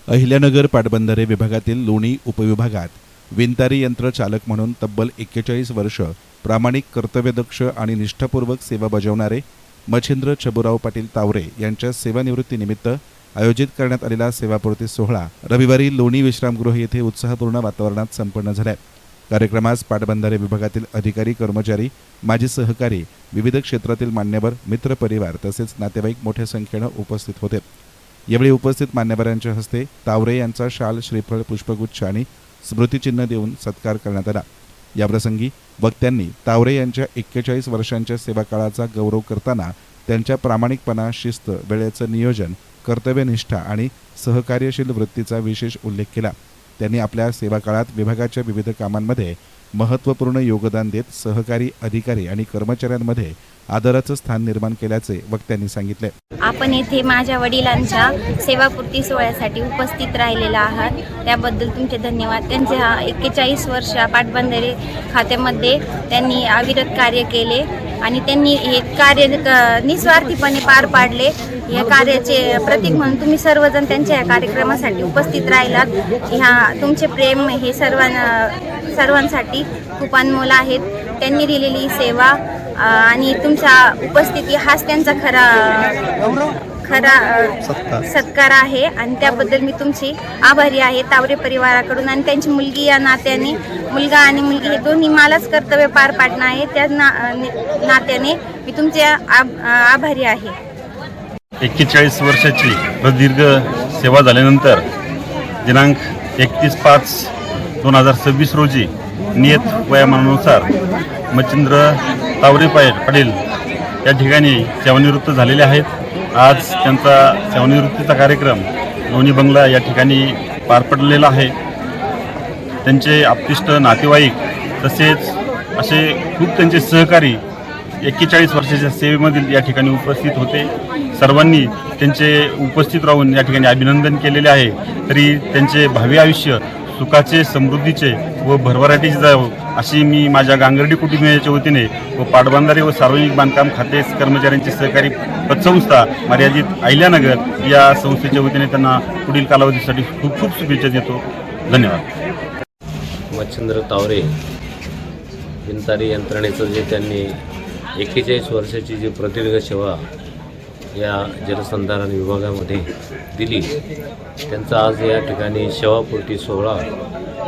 अहिल्यानगर पाटबंधारे विभागातील लोणी उपविभागात विंतारी यंत्र चालक म्हणून तब्बल 41 वर्ष प्रामाणिक कर्तव्यदक्ष आणि निष्ठापूर्वक सेवा बजावणारे मच्छिंद्र छबुराव पाटील तावरे यांच्या सेवानिवृत्तीनिमित्त आयोजित करण्यात आलेला सेवापूर्ती सोहळा रविवारी लोणी विश्रामगृह येथे उत्साहपूर्ण वातावरणात संपन्न झाला। कार्यक्रमास पाटबंधारे विभागातील अधिकारी, कर्मचारी, माजी सहकारी, विविध क्षेत्रातील मान्यवर, मित्र परिवार तसेच नातेवाईक मोठ्या संख्येने उपस्थित होते। यावेळी उपस्थित मान्यवरांच्या हस्ते तावरे यांचा शाल, श्रीफळ, पुष्पगुच्छ आणि स्मृतिचिन्ह देऊन सत्कार करण्यात आला। याप्रसंगी वक्त्यांनी तावरे यांच्या 41 वर्षांच्या सेवाकाळाचा गौरव करताना त्यांच्या प्रामाणिकपणा, शिस्त, वेळेचं नियोजन, कर्तव्यनिष्ठा आणि सहकार्यशील वृत्तीचा विशेष उल्लेख केला। त्यांनी आपल्या सेवाकाळात विभागाच्या विविध कामांमध्ये महत्त्वपूर्ण योगदान देत सहकारी, अधिकारी आणि कर्मचाऱ्यांमध्ये आदराचं स्थान निर्माण केल्याचे वक्त्यांनी सांगितले। आपण येथे माझ्या वडिलांच्या सेवापूर्ती सोहळ्यासाठी उपस्थित राहिलेला आहात, त्याबद्दल तुमचे धन्यवाद। त्यांचे 41 वर्ष पाटबंधारे खात्यामध्ये त्यांनी अविरत कार्य केले आणि त्यांनी हे कार्य निस्वार्थीपणे पार पाडले। या कार्याचे प्रतीक म्हणून तुम्ही सर्वजण त्यांच्या या कार्यक्रमासाठी उपस्थित राहिलात। ह्या तुमचे प्रेम हे सर्वांसाठी खूप अनमोल आहेत। त्यांनी दिलेली सेवा आणि तुमचा उपस्थिती हाच त्यांचा खरा सत्कार आहे आणि त्याबद्दल मी तुमची आभारी आहे तावरे परिवाराकडून। आणि त्यांची मुलगी या नात्याने, मुलगा आणि मुलगी हे दोन्ही मलाच कर्तव्य पार पाडणं आहे, त्या नात्याने मी तुमचे आभारी आहे। 41 वर्षाची प्रदीर्घ सेवा झाल्यानंतर दिनांक 31/5/2026 रोजी नियत वयामानानुसार मच्छिंद्र तावरे पाटील या ठिकाणी सेवानिवृत्त झालेले आहेत। आज त्यांचा सेवानिवृत्तीचा कार्यक्रम लोणी बंगला या ठिकाणी पार पडलेला आहे। त्यांचे आप्तिष्ट, नातेवाईक तसेच असे खूप त्यांचे सहकारी 41 वर्षाच्या सेवेमधील या ठिकाणी उपस्थित होते। सर्वांनी त्यांचे उपस्थित राहून या ठिकाणी अभिनंदन केलेले आहे। तरी त्यांचे भावी आयुष्य सुखाचे, समृद्धीचे व भरभराटीचे जावो अशी मी माझ्या गांगर्डी कुटुंबियांच्या वतीने व पाटबंधारे व सार्वजनिक बांधकाम खाते कर्मचाऱ्यांची सहकारी पतसंस्था मर्यादित अहिल्यानगर या संस्थेच्या वतीने त्यांना पुढील कालावधीसाठी खूप खूप शुभेच्छा देतो। धन्यवाद। मच्छिंद्र तावरे विंतारी यंत्रणेचं जे त्यांनी 41 वर्षाची जी प्रदीर्घ सेवा या जलसंधारण विभागामध्ये दिली, त्यांचा आज या ठिकाणी सेवापूर्ती सोहळा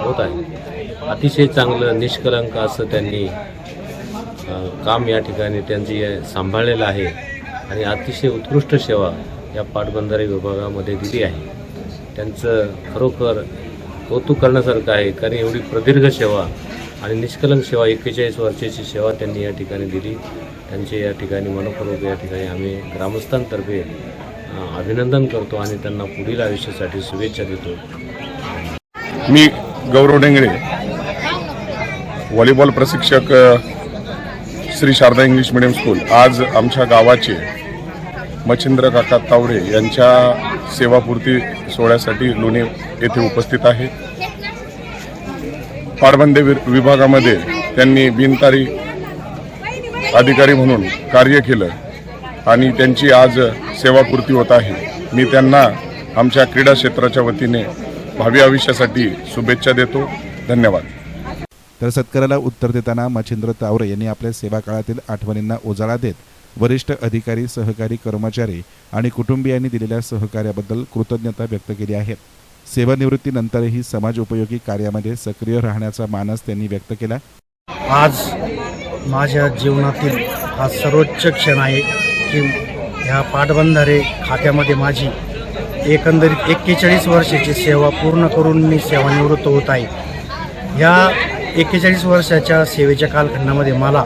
होत आहे। अतिशय चांगलं, निष्कलंक असं त्यांनी काम या ठिकाणी त्यांची सांभाळलेलं आहे आणि अतिशय उत्कृष्ट सेवा या पाटबंधारे विभागामध्ये दिली आहे। त्यांचं खरोखर कौतुक करण्यासारखं आहे, कारण एवढी प्रदीर्घ सेवा आणि निष्कलंक सेवा 41 वर्षाची सेवा त्यांनी या ठिकाणी दिली। त्यांचे या ठिकाणी मनपूर्वक या ठिकाणी आम्ही ग्रामस्थांतर्फे अभिनंदन करतो आणि त्यांना पुढील आयुष्यासाठी शुभेच्छा देतो। मी गौरव डेंगळे, व्हॉलीबॉल प्रशिक्षक, Shri Sharada English medium school. आज आमच्या गावाचे मच्छिंद्र काका तावरे यांच्या सेवापूर्ती सोहळ्यासाठी लोणी येथे उपस्थित आहे। पाटबंधारे विभागामध्ये त्यांनी बिनतारी अधिकारी म्हणून कार्य केलं आणि त्यांची आज सेवापूर्ती होत आहे। मी त्यांना आमच्या क्रीडा क्षेत्राच्या वतीने भावी आयुष्यासाठी शुभेच्छा देतो। धन्यवाद। तर सत्काराला उत्तर देताना मच्छिंद्र तावरे यांनी आपल्या सेवाकाळातील आठवणींना उजाळा देत वरिष्ठ अधिकारी, सहकारी, कर्मचारी आणि कुटुंबियांनी दिलेल्या सहकार्याबद्दल कृतज्ञता व्यक्त केली आहे। सेवानिवृत्तीनंतरही समाज उपयोगी कार्यामध्ये सक्रिय राहण्याचा मानस त्यांनी व्यक्त केला। आज माझ्या जीवनातील हा सर्वोच्च क्षण आहे की ह्या पाटबंधारे खात्यामध्ये माझी एकंदरीत 41 वर्षाची सेवा पूर्ण करून मी सेवानिवृत्त होत आहे। ह्या 41 वर्षाच्या सेवेच्या कालखंडामध्ये मला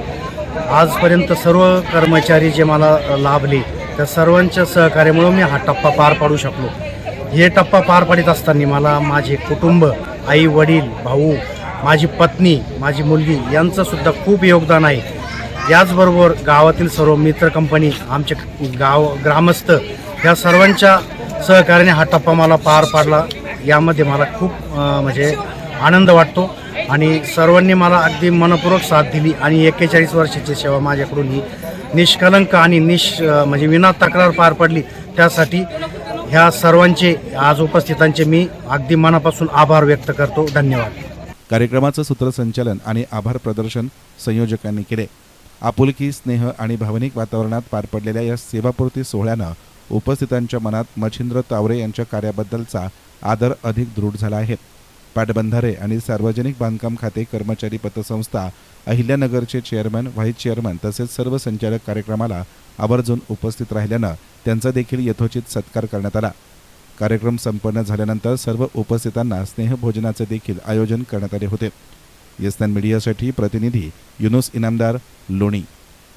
आजपर्यंत सर्व कर्मचारी जे मला लाभले त्या सर्वांच्या सहकार्यामुळे मी हा टप्पा पार पाडू शकलो। हे टप्पा पार पाडित असताना मला माझे कुटुंब, आई, वडील, भाऊ, माझी पत्नी, माझी मुलगी यांचं सुद्धा खूप योगदान आहे। याचबरोबर गावातील सर्व मित्र कंपनी, आमचे ग्रामस्थ या सर्वांच्या सहकार्याने हा टप्पा मला पार पाडला। यामध्ये मला खूप म्हणजे आनंद वाटतो आणि सर्वांनी मला अगदी मनपूर्वक साथ दिली आणि 41 वर्षाची सेवा माझ्याकडून ही निष्कलंक आणि म्हणजे विना तक्रार पार पडली। त्यासाठी ह्या सर्वांचे आज उपस्थितांचे मी अगदी मनापासून आभार व्यक्त करतो. धन्यवाद. कार्यक्रमाचं सूत्रसंचालन आणि आभार प्रदर्शन संयोजकांनी केले. आपुलकी, स्नेह आणि भावनिक वातावरणात पार पडलेल्या या सेवापूर्ती सोहळ्यानं उपस्थितांच्या मनात मच्छिंद्र तावरे यांच्या कार्याबद्दलचा आदर अधिक दृढ झाला आहे. पाटबंधारे आणि सार्वजनिक बांधकाम खाते कर्मचारी पतसंस्था अहिल्यानगरचे चेअरमन, व्हाईस चेअरमन तसेच सर्व संचालक कार्यक्रमाला आवर्जून उपस्थित राहिल्यानं त्यांचा देखील यथोचित सत्कार करण्यात आला. कार्यक्रम संपन्न झाल्यानंतर सर्व उपस्थितांना स्नेहभोजनाचे देखील आयोजन करण्यात आले होते. येस9 मीडियासाठी प्रतिनिधी युनुस इनामदार, लोणी.